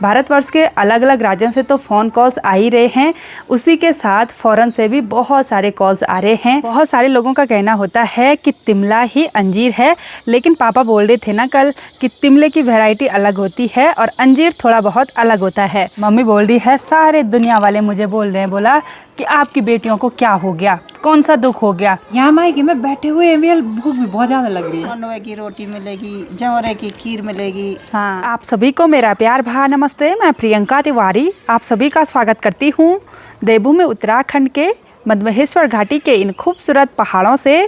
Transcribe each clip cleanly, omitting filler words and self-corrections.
भारतवर्ष के अलग अलग राज्यों से तो फ़ोन कॉल्स आ ही रहे हैं, उसी के साथ फ़ॉरेन से भी बहुत सारे कॉल्स आ रहे हैं। बहुत सारे लोगों का कहना होता है कि तिमला ही अंजीर है, लेकिन पापा बोल रहे थे ना कल कि तिमले की वैरायटी अलग होती है और अंजीर थोड़ा बहुत अलग होता है। मम्मी बोल रही है सारे दुनिया वाले मुझे बोल रहे हैं, बोला कि आपकी बेटियों को क्या हो गया, कौन सा दुख हो गया। यहाँ मायके में बैठे हुए भूख भी बहुत ज़्यादा लग रही है। मनवे की रोटी मिलेगी, जवरे की खीर मिलेगी। हाँ, आप सभी को मेरा प्यार भरा नमस्ते। मैं प्रियंका तिवारी आप सभी का स्वागत करती हूँ देवभूमि उत्तराखंड के मधमहेश्वर घाटी के इन खूबसूरत पहाड़ों से।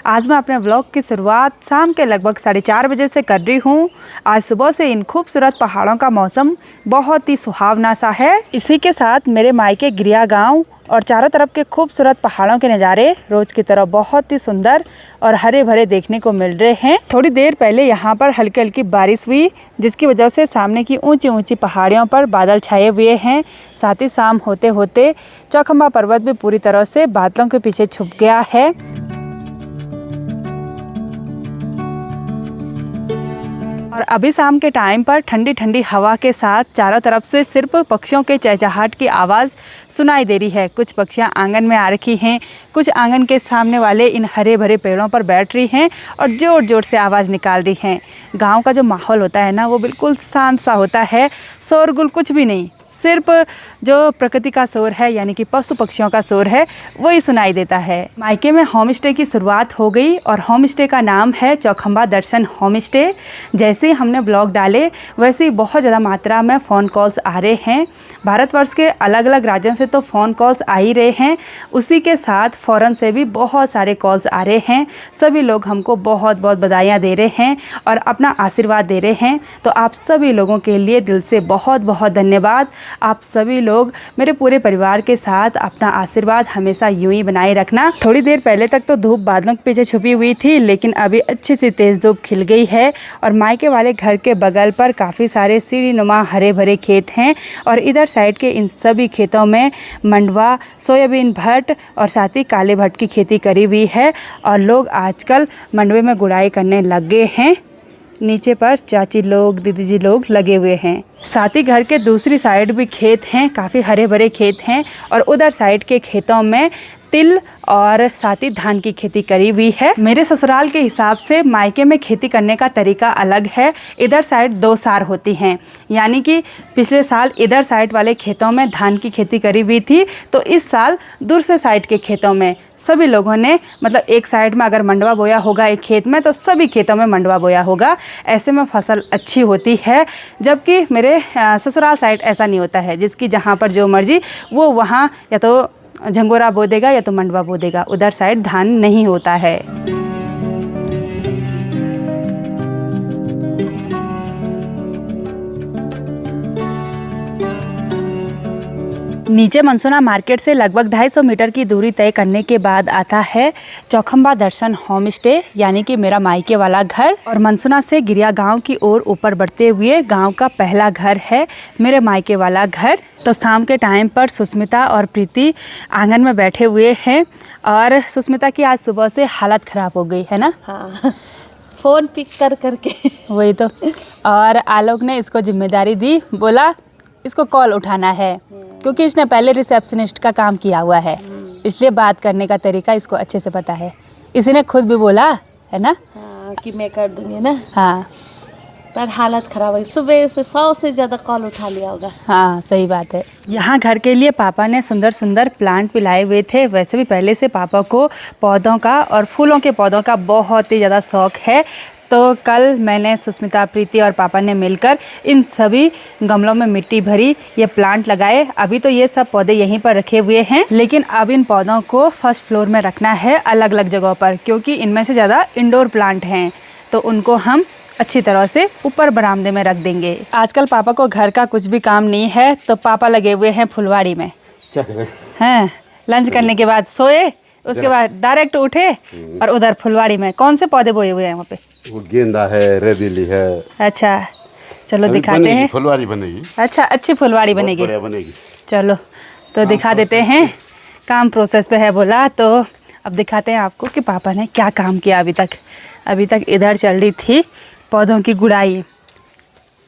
आज मैं अपने व्लॉग की शुरुआत शाम के लगभग 4:30 बजे से कर रही हूँ। आज सुबह से इन खूबसूरत पहाड़ों का मौसम बहुत ही सुहावना सा है। इसी के साथ मेरे मायके गिरिया गांव और चारों तरफ के खूबसूरत पहाड़ों के नज़ारे रोज की तरह बहुत ही सुंदर और हरे भरे देखने को मिल रहे हैं। थोड़ी देर पहले यहाँ पर हल्की हल्की बारिश हुई, जिसकी वजह से सामने की ऊंची ऊंची पहाड़ियों पर बादल छाए हुए हैं। साथ ही शाम होते होते चौखंबा पर्वत भी पूरी तरह से बादलों के पीछे छुप गया है। और अभी शाम के टाइम पर ठंडी ठंडी हवा के साथ चारों तरफ से सिर्फ पक्षियों के चहचहाट की आवाज़ सुनाई दे रही है। कुछ पक्षियां आंगन में आ रखी हैं, कुछ आंगन के सामने वाले इन हरे भरे पेड़ों पर बैठ रही हैं और ज़ोर ज़ोर से आवाज़ निकाल रही हैं। गांव का जो माहौल होता है ना, वो बिल्कुल शांत सा होता है, शोरगुल कुछ भी नहीं, सिर्फ जो प्रकृति का शोर है यानी कि पशु पक्षियों का शोर है वही सुनाई देता है। मायके में होम स्टे की शुरुआत हो गई और होम स्टे का नाम है चौखंबा दर्शन होम स्टे। जैसे ही हमने ब्लॉग डाले वैसे ही बहुत ज़्यादा मात्रा में फ़ोन कॉल्स आ रहे हैं। भारतवर्ष के अलग अलग राज्यों से तो फ़ोन कॉल्स आ ही रहे हैं, उसी के साथ फ़ॉरेन से भी बहुत सारे कॉल्स आ रहे हैं। सभी लोग हमको बहुत बहुत बधाइयाँ दे रहे हैं और अपना आशीर्वाद दे रहे हैं। तो आप सभी लोगों के लिए दिल से बहुत बहुत धन्यवाद। आप सभी लोग मेरे पूरे परिवार के साथ अपना आशीर्वाद हमेशा यूं ही बनाए रखना। थोड़ी देर पहले तक तो धूप बादलों के पीछे छुपी हुई थी, लेकिन अभी अच्छी सी तेज़ धूप खिल गई है और मायके वाले घर के बगल पर काफ़ी सारे सीढ़ीनुमा हरे भरे खेत हैं और इधर साइड के इन सभी खेतों में मंडवा, सोयाबीन भट्ट और साथ ही काले भट्ट की खेती करी हुई है और लोग आजकल मंडवे में गुड़ाई करने लग गए हैं। नीचे पर चाची लोग, दीदी जी लोग लगे हुए हैं। साथ ही घर के दूसरी साइड भी खेत हैं, काफ़ी हरे भरे खेत हैं और उधर साइड के खेतों में तिल और साथ ही धान की खेती करी हुई है। मेरे ससुराल के हिसाब से मायके में खेती करने का तरीका अलग है। इधर साइड 2 सार होती हैं, यानी कि पिछले साल इधर साइड वाले खेतों में धान की खेती करी हुई थी, तो इस साल दूसरे साइड के खेतों में सभी लोगों ने, मतलब एक साइड में अगर मंडवा बोया होगा एक खेत में, तो सभी खेतों में मंडवा बोया होगा। ऐसे में फसल अच्छी होती है, जबकि मेरे ससुराल साइड ऐसा नहीं होता है। जिसकी जहाँ पर जो मर्जी वो वहाँ या तो झंगोरा बो देगा या तो मंडवा बो देगा। उधर साइड धान नहीं होता है। नीचे मनसुना मार्केट से लगभग 250 मीटर की दूरी तय करने के बाद आता है चौखंबा दर्शन होम स्टे, यानी कि मेरा मायके वाला घर। और मनसुना से गिरिया गांव की ओर ऊपर बढ़ते हुए गांव का पहला घर है मेरे मायके वाला घर। तो शाम के टाइम पर सुष्मिता और प्रीति आंगन में बैठे हुए हैं और सुष्मिता की आज सुबह से हालत ख़राब हो गई है ना। हाँ, फ़ोन पिक कर करके वही तो। और आलोक ने इसको जिम्मेदारी दी, बोला इसको कॉल उठाना है, क्योंकि इसने पहले रिसेप्शनिस्ट का काम किया हुआ है, इसलिए बात करने का तरीका इसको अच्छे से पता है। इसी ने खुद भी बोला है ना। हाँ, कि मैं कर दूंगी ना। हाँ, पर हालत ख़राब है, सुबह से 100 से ज़्यादा कॉल उठा लिया होगा। हाँ सही बात है। यहाँ घर के लिए पापा ने सुंदर सुंदर प्लांट भी लाए हुए थे। वैसे भी पहले से पापा को पौधों का और फूलों के पौधों का बहुत ही ज़्यादा शौक़ है। तो कल मैंने, सुष्मिता, प्रीति और पापा ने मिलकर इन सभी गमलों में मिट्टी भरी, ये प्लांट लगाए। अभी तो ये सब पौधे यहीं पर रखे हुए हैं, लेकिन अब इन पौधों को फर्स्ट फ्लोर में रखना है अलग अलग जगहों पर, क्योंकि इनमें से ज़्यादा इंडोर प्लांट हैं, तो उनको हम अच्छी तरह से ऊपर बरामदे में रख देंगे। आजकल पापा को घर का कुछ भी काम नहीं है, तो पापा लगे हुए हैं फुलवाड़ी में। क्या करें? हैं, लंच करने के बाद सोए, उसके बाद डायरेक्ट उठे और उधर फुलवाड़ी में कौन से पौधे बोए हुए हैं वहाँ पे? वो गेंदा है, रेबिली है। अच्छा चलो दिखाते हैं। फुलवाड़ी बनेगी। अच्छा, अच्छी फुलवाड़ी बनेगी। बनेगी। चलो तो दिखा देते हैं। काम प्रोसेस पे है बोला, तो अब दिखाते हैं आपको कि पापा ने क्या काम किया अभी तक। इधर चल रही थी पौधों की गुड़ाई।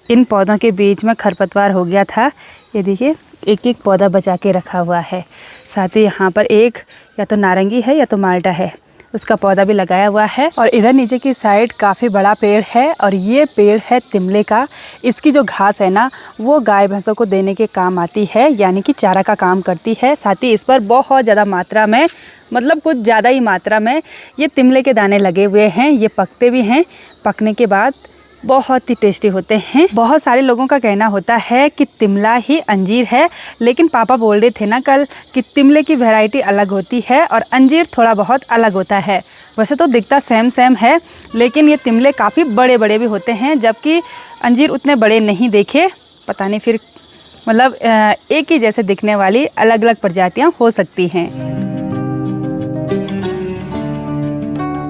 इन पौधों के बीच में खरपतवार हो गया था। ये देखिए एक एक पौधा बचा के रखा हुआ है। साथ ही यहाँ पर एक या तो नारंगी है या तो माल्टा है, उसका पौधा भी लगाया हुआ है। और इधर नीचे की साइड काफ़ी बड़ा पेड़ है और ये पेड़ है तिमले का। इसकी जो घास है ना वो गाय भैंसों को देने के काम आती है, यानी कि चारा का काम करती है। साथ ही इस पर बहुत ज़्यादा मात्रा में, मतलब कुछ ज़्यादा ही मात्रा में ये तिमले के दाने लगे हुए हैं। ये पकते भी हैं, पकने के बाद बहुत ही टेस्टी होते हैं। बहुत सारे लोगों का कहना होता है कि तिमला ही अंजीर है, लेकिन पापा बोल रहे थे ना कल कि तिमले की वैरायटी अलग होती है और अंजीर थोड़ा बहुत अलग होता है। वैसे तो दिखता सेम सेम है, लेकिन ये तिमले काफ़ी बड़े बड़े भी होते हैं, जबकि अंजीर उतने बड़े नहीं देखे। पता नहीं फिर मतलब एक ही जैसे दिखने वाली अलग अलग प्रजातियाँ हो सकती हैं।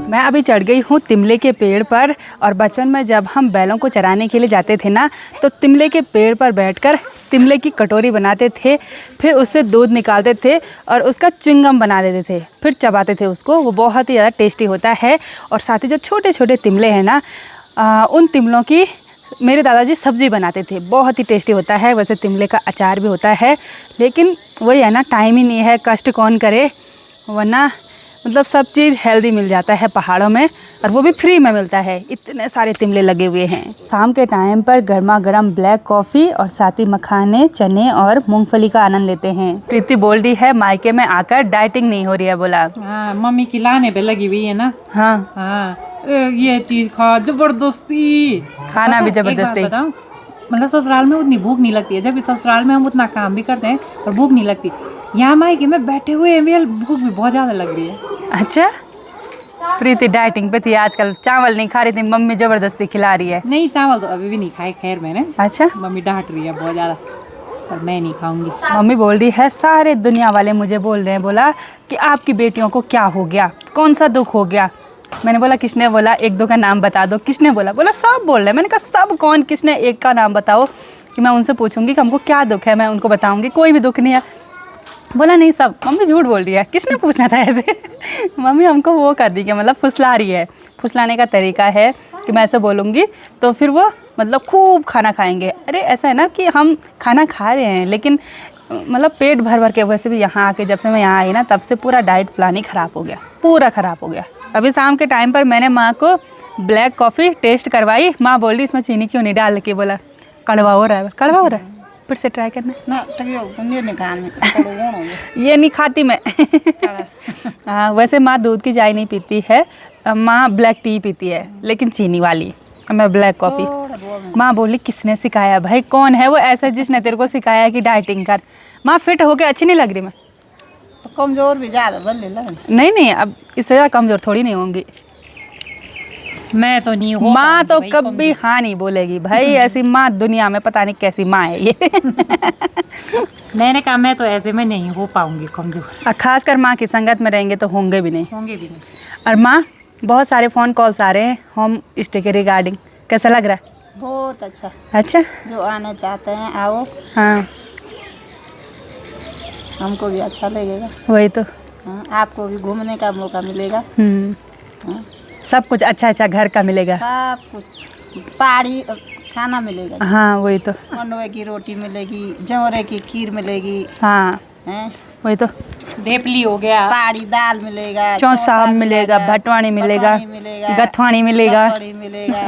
मैं अभी चढ़ गई हूँ तिमले के पेड़ पर। और बचपन में जब हम बैलों को चराने के लिए जाते थे ना, तो तिमले के पेड़ पर बैठकर तिमले की कटोरी बनाते थे, फिर उससे दूध निकालते थे और उसका च्युइंगम बना देते थे, फिर चबाते थे उसको। वो बहुत ही ज़्यादा टेस्टी होता है। और साथ ही जो छोटे छोटे तिमले हैं ना, उन तिमलों की मेरे दादाजी सब्ज़ी बनाते थे, बहुत ही टेस्टी होता है। वैसे तिमले का अचार भी होता है, लेकिन वही है ना, टाइम ही नहीं है, कष्ट कौन करे, वरना मतलब सब चीज़ हेल्दी मिल जाता है पहाड़ों में, और वो भी फ्री में मिलता है। इतने सारे तिमले लगे हुए हैं। शाम के टाइम पर गर्मा गर्म ब्लैक कॉफ़ी और साथ ही मखाने, चने और मूंगफली का आनंद लेते हैं। प्रीति बोल रही है मायके में आकर डाइटिंग नहीं हो रही है, बोला। हाँ, मम्मी की लाने पे लगी हुई है ना। हाँ हाँ, ये चीज खा, जबरदस्ती खाना भी जबरदस्ती। बताऊं, मतलब ससुराल में उतनी भूख नहीं लगती है, जब ससुराल में हम उतना काम भी करते हैं और भूख नहीं लगती। यहाँ मायके में बैठे हुए हैं, भूख भी बहुत ज्यादा लग रही है। अच्छा, प्रीति डाइटिंग पे थी आजकल, चावल नहीं खा रही थी, मम्मी जबरदस्ती खिला रही है। नहीं, चावल तो अभी भी नहीं खाए खैर मैंने। अच्छा, मम्मी डांट रही है बहुत ज्यादा, पर मैं नहीं खाऊंगी। मम्मी बोल रही है सारे दुनिया वाले मुझे बोल रहे हैं, बोला कि आपकी बेटियों को क्या हो गया, कौन सा दुख हो गया। मैंने बोला किसने बोला, एक दो का नाम बता दो। किसने बोला? बोला सब बोल रहे हैं। मैंने कहा सब कौन, किसने, एक का नाम बताओ कि मैं उनसे पूछूंगी कि हमको क्या दुख है, मैं उनको बताऊंगी। कोई भी दुख नहीं है। बोला नहीं सब। मम्मी झूठ बोल रही है, किसने पूछना था ऐसे। मम्मी हमको वो कर दी, क्या मतलब फुसला रही है। फुसलाने का तरीका है कि मैं ऐसे बोलूँगी तो फिर वो मतलब खूब खाना खाएंगे। अरे ऐसा है ना कि हम खाना खा रहे हैं, लेकिन मतलब पेट भर भर के। वैसे भी यहाँ आके जब से मैं यहाँ आई ना, तब से पूरा डाइट प्लान ही ख़राब हो गया, पूरा ख़राब हो गया। अभी शाम के टाइम पर मैंने माँ को ब्लैक कॉफ़ी टेस्ट करवाई। माँ बोल रही इसमें चीनी क्यों नहीं डाल के, बोला कड़वा हो रहा है, कड़वा हो रहा है, फिर से ट्राई करना। ना टकियो ये निकाल में कड़वा हो गया। ये नहीं खाती मैं। हाँ, वैसे माँ दूध की चाय नहीं पीती है, माँ ब्लैक टी पीती है, लेकिन चीनी वाली। मैं ब्लैक कॉफ़ी। माँ बोली किसने सिखाया भाई, कौन है वो ऐसा जिसने तेरे को सिखाया कि डाइटिंग कर। माँ फिट होके अच्छी नहीं लग रही मैं। कमजोर भी ज़्यादा बन ले लगे। नहीं, अब इससे ज़्यादा कमज़ोर थोड़ी नहीं होंगी। मैं तो नहीं हूँ। माँ तो कभी हाँ नहीं बोलेगी भाई, ऐसी माँ दुनिया में पता नहीं कैसी माँ है ये। मैंने कहा मैं तो ऐसे में नहीं हो पाऊंगी कमजोर। और खासकर माँ की संगत में रहेंगे तो होंगे भी नहीं। होंगे भी नहीं। और माँ, बहुत सारे फ़ोन कॉल्स आ रहे हैं होम स्टे के रिगार्डिंग, कैसा लग रहा है? बहुत अच्छा। अच्छा, जो आना चाहते हैं आओ, हाँ हमको भी अच्छा लगेगा। वही तो। हाँ, आपको भी घूमने का मौका मिलेगा। हाँ, सब कुछ अच्छा अच्छा घर का मिलेगा। सब कुछ पहाड़ी खाना मिलेगा। हाँ वही तो। मंडवे की रोटी मिलेगी, जौरे की खीर मिलेगी, हाँ हैं, वही तो। ढेपली हो गया, पहाड़ी दाल मिलेगा, चौसा मिलेगा, भटवाणी मिलेगा, गथवाणी मिलेगा, गथवाणी मिलेगा,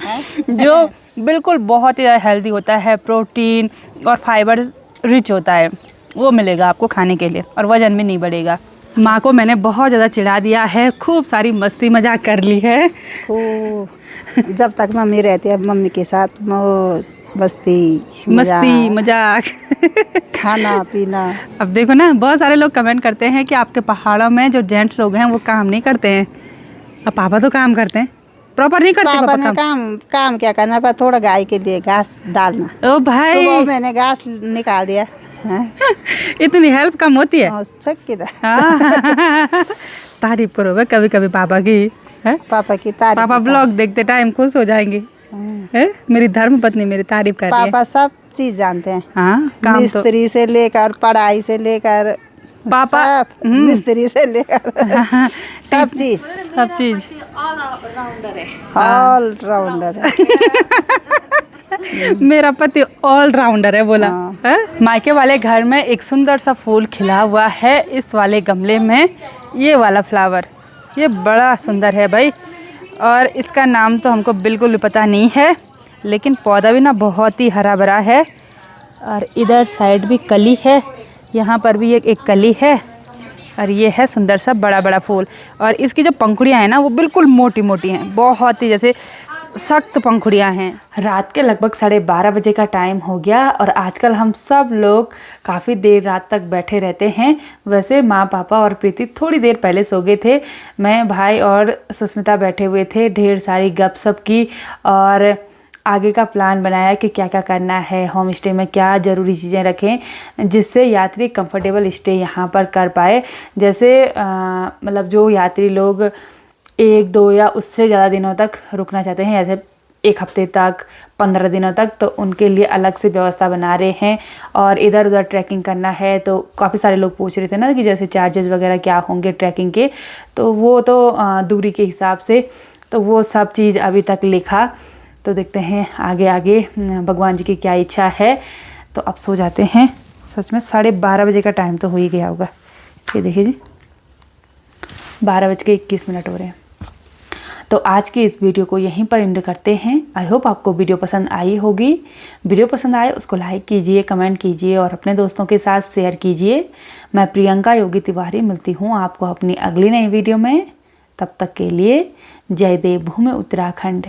हैं? जो बिल्कुल बहुत ही ज़्यादा हेल्दी होता है, प्रोटीन और फाइबर रिच होता है, वो मिलेगा आपको खाने के लिए, और वजन भी नहीं बढ़ेगा। माँ को मैंने बहुत ज़्यादा चिढ़ा दिया है, खूब सारी मस्ती मजाक कर ली है। जब तक मम्मी रहती है, मम्मी के साथ मस्ती मजाक खाना पीना। अब देखो ना, बहुत सारे लोग कमेंट करते हैं कि आपके पहाड़ों में जो जेंट्स लोग हैं वो काम नहीं करते हैं। अब पापा तो काम करते हैं, प्रॉपर नहीं करते पापा ने काम क्या करना, पर थोड़ा गाय के लिए घास डालना। ओ भाई, सुबह मैंने घास निकाल दिया। इतनी हेल्प कम होती है। हाँ, तारीफ करो भाई कभी कभी पापा की, है? पापा की तारीफ। पापा ब्लॉग देखते टाइम खुश हो जाएंगे। है? मेरी धर्म पत्नी मेरी तारीफ कर रही है। पापा सब चीज जानते हैं। हाँ, काम मिस्त्री से लेकर पढ़ाई से लेकर पापा मिस्त्री से लेकर सब चीज ऑल राउंडर है। मेरा पति ऑलराउंडर है बोला है? मायके वाले घर में एक सुंदर सा फूल खिला हुआ है इस वाले गमले में। ये वाला फ्लावर ये बड़ा सुंदर है भाई, और इसका नाम तो हमको बिल्कुल भी पता नहीं है, लेकिन पौधा भी ना बहुत ही हरा भरा है। और इधर साइड भी कली है, यहाँ पर भी एक कली है, और ये है सुंदर सा बड़ा बड़ा फूल। और इसकी जो पंखुड़ियाँ हैं ना वो बिल्कुल मोटी मोटी हैं, बहुत ही जैसे सख्त पंखुड़ियाँ हैं। रात के लगभग 12:30 बजे का टाइम हो गया, और आजकल हम सब लोग काफ़ी देर रात तक बैठे रहते हैं। वैसे माँ पापा और प्रीति थोड़ी देर पहले सो गए थे, मैं भाई और सुस्मिता बैठे हुए थे, ढेर सारी गपशप की और आगे का प्लान बनाया कि क्या क्या करना है, होम स्टे में क्या ज़रूरी चीज़ें रखें जिससे यात्री कंफर्टेबल स्टे यहाँ पर कर पाए। जैसे मतलब जो यात्री लोग 1-2 या उससे ज़्यादा दिनों तक रुकना चाहते हैं, जैसे 1 हफ्ते तक, 15 दिनों तक, तो उनके लिए अलग से व्यवस्था बना रहे हैं। और इधर उधर ट्रैकिंग करना है तो काफ़ी सारे लोग पूछ रहे थे ना कि जैसे चार्जेस वगैरह क्या होंगे ट्रैकिंग के, तो वो तो दूरी के हिसाब से, तो वो सब चीज़ अभी तक लिखा। तो देखते हैं आगे आगे भगवान जी की क्या इच्छा है। तो अब सो जाते हैं। सच में 12:30 बजे का टाइम तो हो ही गया होगा। ये देखिए जी 12:21 हो रहे हैं। तो आज की इस वीडियो को यहीं पर एंड करते हैं। आई होप आपको वीडियो पसंद आई होगी। वीडियो पसंद आए उसको लाइक कीजिए, कमेंट कीजिए और अपने दोस्तों के साथ शेयर कीजिए। मैं प्रियंका योगी तिवारी मिलती हूँ आपको अपनी अगली नई वीडियो में। तब तक के लिए जय देवभूमि उत्तराखंड।